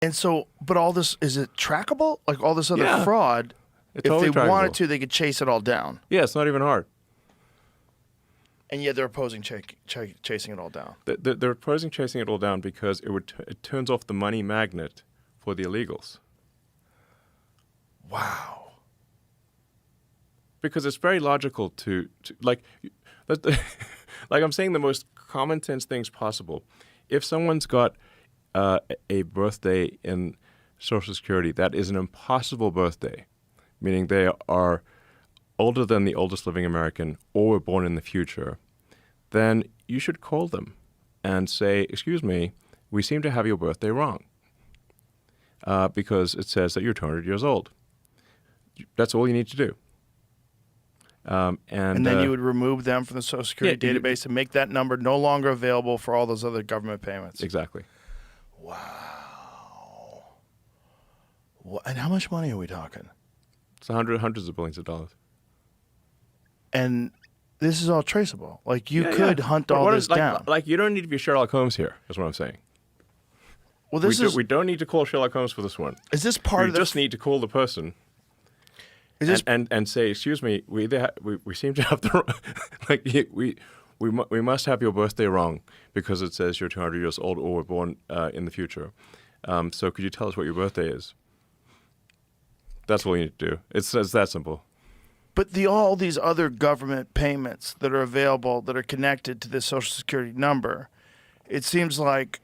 And so, but all this, is it trackable? Like all this other Yeah. fraud, It's if totally they wanted trackable. to, they could chase it all down. Yeah, it's not even hard. And yet they're opposing chasing it all down. They're opposing chasing it all down because it turns off the money magnet for the illegals. Wow. Because it's very logical to like, like I'm saying the most common sense things possible. If someone's got a birthday in Social Security that is an impossible birthday, meaning they are older than the oldest living American or were born in the future, then you should call them and say, excuse me, we seem to have your birthday wrong because it says that you're 200 years old. That's all you need to do. And then you would remove them from the Social Security Yeah, database and make that number no longer available for all those other government payments. Exactly. Wow. And how much money are we talking? It's hundreds of billions of dollars. And this is all traceable. Like you could hunt all this down. Like you don't need to be Sherlock Holmes here, is what I'm saying. Well, We don't need to call Sherlock Holmes for this one. Is this part We of the? just need to call the person and say, excuse me, we seem to have the like we must have your birthday wrong because it says you're 200 years old or were born in the future. So could you tell us what your birthday is? That's all you need to do. It's that simple. But all these other government payments that are available that are connected to this Social Security number, it seems like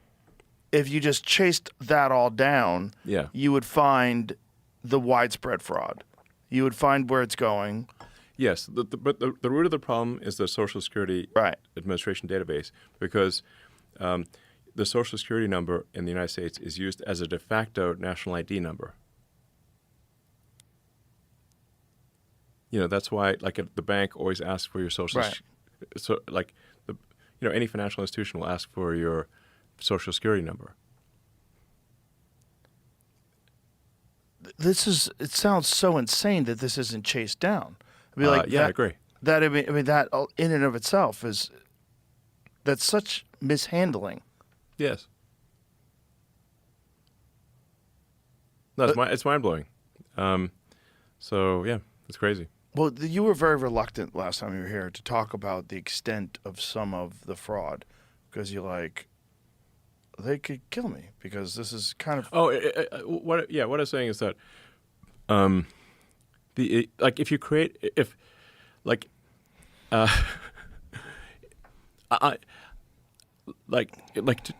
if you just chased that all down, you would find the widespread fraud. You would find where it's going. Yes, but the root of the problem is the Social Security Administration database because the Social Security number in the United States is used as a de facto national ID number. You know, that's why, like, the bank always asks for your social. So, like, any financial institution will ask for your Social Security number. It sounds so insane that this isn't chased down. I mean, like, I agree. That in and of itself that's such mishandling. Yes. No, it's mind blowing. So yeah, it's crazy. Well, you were very reluctant last time you were here to talk about the extent of some of the fraud because you're like, they could kill me because this is kind of. What I was saying is that,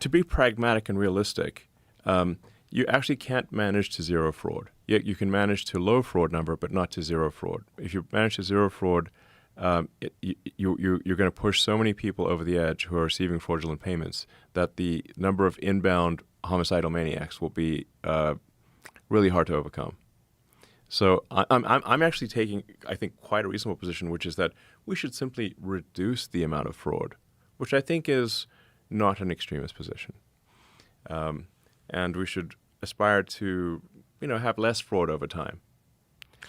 to be pragmatic and realistic, you actually can't manage to zero fraud. You can manage to low fraud number, but not to zero fraud. If you manage to zero fraud, you're going to push so many people over the edge who are receiving fraudulent payments that the number of inbound homicidal maniacs will be really hard to overcome. So I'm actually taking, I think, quite a reasonable position, which is that we should simply reduce the amount of fraud, which I think is not an extremist position. And we should aspire to, have less fraud over time.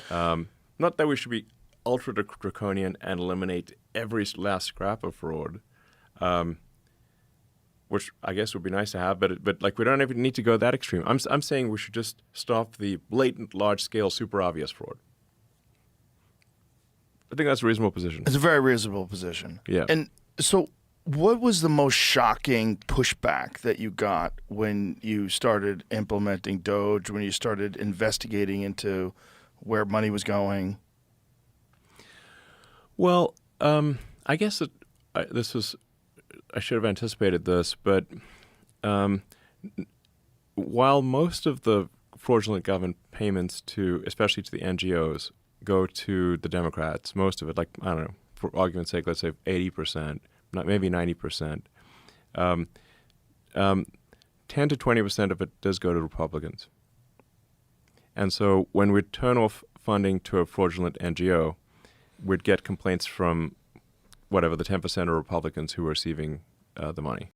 Not that we should be ultra draconian and eliminate every last scrap of fraud, which I guess would be nice to have, but like we don't even need to go that extreme. I'm saying we should just stop the blatant, large-scale, super obvious fraud. I think that's a reasonable position. It's a very reasonable position. Yeah. And so what was the most shocking pushback that you got when you started implementing Doge, when you started investigating into where money was going? Well, I guess I should have anticipated this, but while most of the fraudulent government payments especially to the NGOs, go to the Democrats, most of it, like, I don't know, for argument's sake, let's say 80%, maybe 90%, 10 to 20% of it does go to Republicans. And so when we turn off funding to a fraudulent NGO, we'd get complaints from whatever, the 10% of Republicans who are receiving the money.